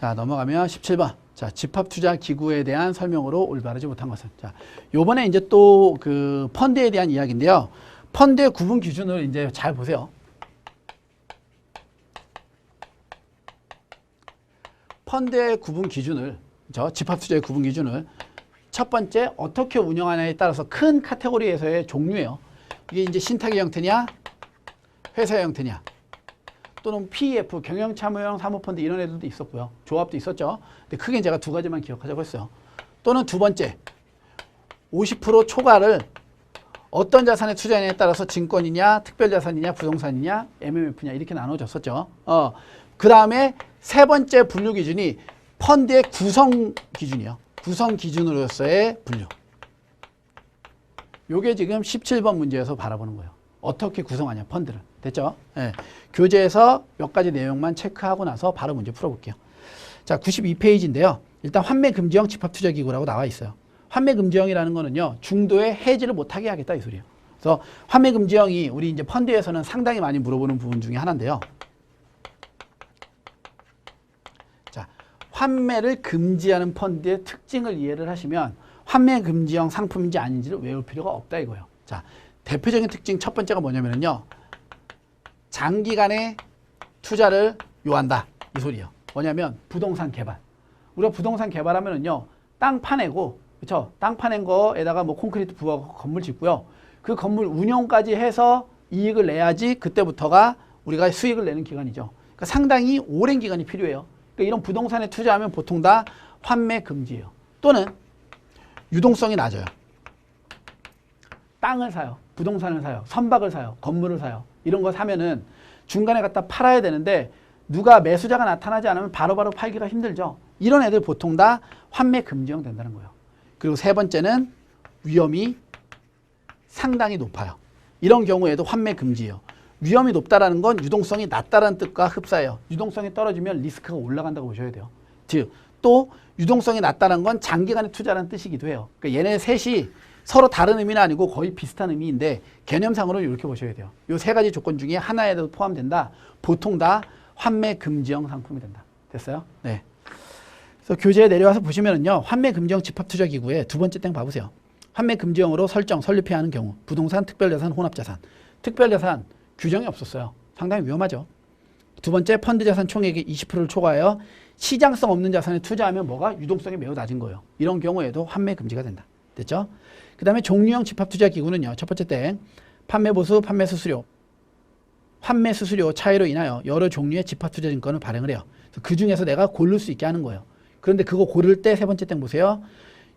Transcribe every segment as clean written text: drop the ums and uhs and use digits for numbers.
자, 넘어가면 17번. 자, 집합투자기구에 대한 설명으로 올바르지 못한 것은. 자, 요번에 이제 또 그 펀드에 대한 이야기인데요. 펀드의 구분 기준을 이제 잘 보세요. 펀드의 구분 기준을, 집합투자의 구분 기준을 첫 번째 어떻게 운영하냐에 따라서 큰 카테고리에서의 종류예요. 이게 이제 신탁의 형태냐, 회사의 형태냐, 또는 PEF, 경영참여형 사모펀드 이런 애들도 있었고요. 조합도 있었죠. 근데 크게 제가 두 가지만 기억하자고 했어요. 또는 두 번째, 50% 초과를 어떤 자산에 투자하냐에 따라서 증권이냐, 특별자산이냐, 부동산이냐, MMF냐 이렇게 나눠졌었죠. 그 다음에 세 번째 분류 기준이 펀드의 구성 기준이요. 구성 기준으로서의 분류. 요게 지금 17번 문제에서 바라보는 거예요. 어떻게 구성하냐, 펀드를. 됐죠? 네. 교재에서 몇 가지 내용만 체크하고 나서 바로 문제 풀어볼게요. 자, 92페이지인데요. 일단 환매금지형 집합투자기구라고 나와 있어요. 환매금지형이라는 거는요, 중도에 해지를 못하게 하겠다 이 소리예요. 그래서 환매금지형이 우리 이제 펀드에서는 상당히 많이 물어보는 부분 중에 하나인데요. 자, 환매를 금지하는 펀드의 특징을 이해를 하시면 환매금지형 상품인지 아닌지를 외울 필요가 없다 이거예요. 자, 대표적인 특징 첫 번째가 뭐냐면요. 장기간의 투자를 요한다 이 소리예요. 뭐냐면 부동산 개발. 우리가 부동산 개발하면은요, 땅 파내고, 그렇죠? 땅 파낸 거에다가 뭐 콘크리트 부어서 건물 짓고요. 그 건물 운영까지 해서 이익을 내야지 그때부터가 우리가 수익을 내는 기간이죠. 그러니까 상당히 오랜 기간이 필요해요. 그러니까 이런 부동산에 투자하면 보통 다 환매 금지예요. 또는 유동성이 낮아요. 땅을 사요. 부동산을 사요. 선박을 사요. 건물을 사요. 이런 거 사면은 중간에 갖다 팔아야 되는데 누가 매수자가 나타나지 않으면 바로바로 팔기가 힘들죠. 이런 애들 보통 다 환매 금지형 된다는 거예요. 그리고 세 번째는 위험이 상당히 높아요. 이런 경우에도 환매 금지예요. 위험이 높다라는 건 유동성이 낮다라는 뜻과 흡사해요. 유동성이 떨어지면 리스크가 올라간다고 보셔야 돼요. 즉, 또 유동성이 낮다는 건 장기간의 투자라는 뜻이기도 해요. 그러니까 얘네 셋이 서로 다른 의미는 아니고 거의 비슷한 의미인데 개념상으로 이렇게 보셔야 돼요. 이 세 가지 조건 중에 하나에도 포함된다. 보통 다 환매 금지형 상품이 된다. 됐어요? 네. 그래서 교재에 내려와서 보시면은요, 환매 금지형 집합투자기구의 두 번째 땡 봐보세요. 환매 금지형으로 설립해야 하는 경우, 부동산, 특별자산, 혼합자산. 특별자산 규정이 없었어요. 상당히 위험하죠. 두 번째, 펀드자산 총액의 20%를 초과하여 시장성 없는 자산에 투자하면 뭐가 유동성이 매우 낮은 거예요. 이런 경우에도 환매 금지가 된다. 됐죠? 그 다음에 종류형 집합투자기구는요. 첫 번째 땡, 판매보수, 판매수수료, 환매수수료 차이로 인하여 여러 종류의 집합투자증권을 발행을 해요. 그 중에서 내가 고를 수 있게 하는 거예요. 그런데 그거 고를 때 세 번째 땡 보세요.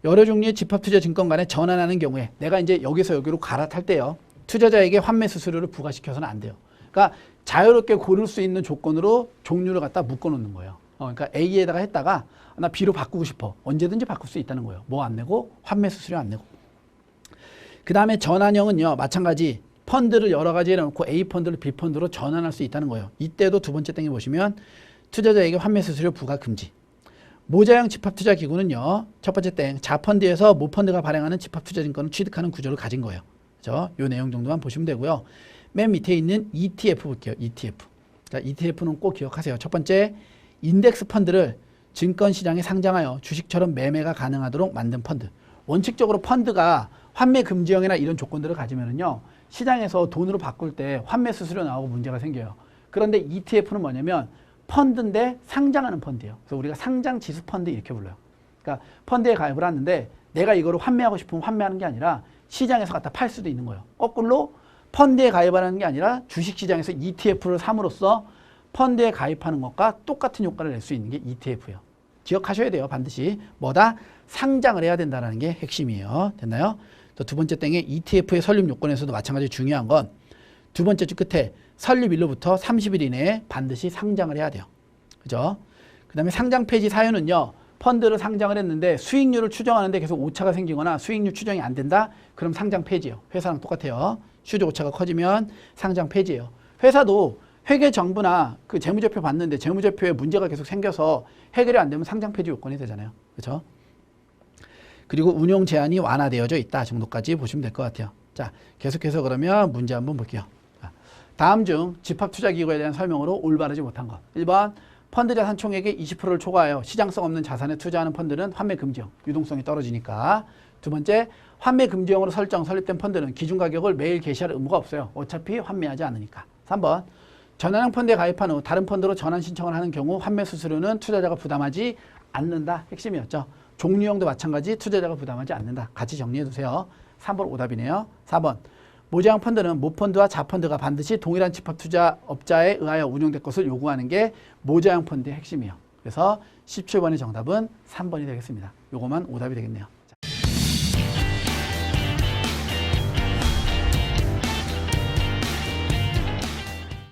여러 종류의 집합투자증권 간에 전환하는 경우에 내가 이제 여기서 여기로 갈아탈 때요. 투자자에게 환매수수료를 부과시켜서는 안 돼요. 그러니까 자유롭게 고를 수 있는 조건으로 종류를 갖다 묶어놓는 거예요. 그러니까 A에다가 했다가 나 B로 바꾸고 싶어. 언제든지 바꿀 수 있다는 거예요. 뭐 안 내고? 환매수수료 안 내고. 그 다음에 전환형은요. 마찬가지 펀드를 여러 가지 해놓고 A 펀드를 B 펀드로 전환할 수 있다는 거예요. 이때도 두 번째 땡에 보시면 투자자에게 환매수수료 부과 금지. 모자형 집합투자기구는요. 첫 번째 땡, 자펀드에서 모펀드가 발행하는 집합투자증권을 취득하는 구조를 가진 거예요. 그렇죠? 이 내용 정도만 보시면 되고요. 맨 밑에 있는 ETF 볼게요. ETF. 자, ETF는 꼭 기억하세요. 첫 번째, 인덱스 펀드를 증권시장에 상장하여 주식처럼 매매가 가능하도록 만든 펀드. 원칙적으로 펀드가 환매 금지형이나 이런 조건들을 가지면은요, 시장에서 돈으로 바꿀 때 환매 수수료 나오고 문제가 생겨요. 그런데 ETF는 뭐냐면 펀드인데 상장하는 펀드예요. 그래서 우리가 상장 지수 펀드 이렇게 불러요. 그러니까 펀드에 가입을 하는데 내가 이거를 환매하고 싶으면 환매하는 게 아니라 시장에서 갖다 팔 수도 있는 거예요. 거꾸로 펀드에 가입하는 게 아니라 주식시장에서 ETF를 삼으로써 펀드에 가입하는 것과 똑같은 효과를 낼 수 있는 게 ETF예요. 기억하셔야 돼요. 반드시 뭐다? 상장을 해야 된다는 게 핵심이에요. 됐나요? 또 두 번째 땡에 ETF의 설립 요건에서도 마찬가지로 중요한 건 두 번째 줄 끝에 설립일로부터 30일 이내에 반드시 상장을 해야 돼요. 그죠? 그 다음에 상장 폐지 사유는요. 펀드를 상장을 했는데 수익률을 추정하는데 계속 오차가 생기거나 수익률 추정이 안 된다? 그럼 상장 폐지예요. 회사랑 똑같아요. 수조 오차가 커지면 상장 폐지예요. 회사도 회계 정부나 그 재무제표 봤는데 재무제표에 문제가 계속 생겨서 해결이 안 되면 상장 폐지 요건이 되잖아요. 그렇죠? 그리고 운용 제한이 완화되어져 있다 정도까지 보시면 될 것 같아요. 자, 계속해서 그러면 문제 한번 볼게요. 다음 중 집합투자기구에 대한 설명으로 올바르지 못한 것. 1번 펀드 자산 총액의 20%를 초과하여 시장성 없는 자산에 투자하는 펀드는 환매 금지형, 유동성이 떨어지니까. 두 번째, 환매 금지형으로 설립된 펀드는 기준 가격을 매일 게시할 의무가 없어요. 어차피 환매하지 않으니까. 3번, 전환형 펀드에 가입한 후 다른 펀드로 전환 신청을 하는 경우 환매 수수료는 투자자가 부담하지 않는다. 핵심이었죠. 종류형도 마찬가지 투자자가 부담하지 않는다. 같이 정리해 두세요. 3번 오답이네요. 4번, 모자형 펀드는 모펀드와 자펀드가 반드시 동일한 집합투자업자에 의하여 운영될 것을 요구하는 게 모자형 펀드의 핵심이에요. 그래서 17번의 정답은 3번이 되겠습니다. 요거만 오답이 되겠네요.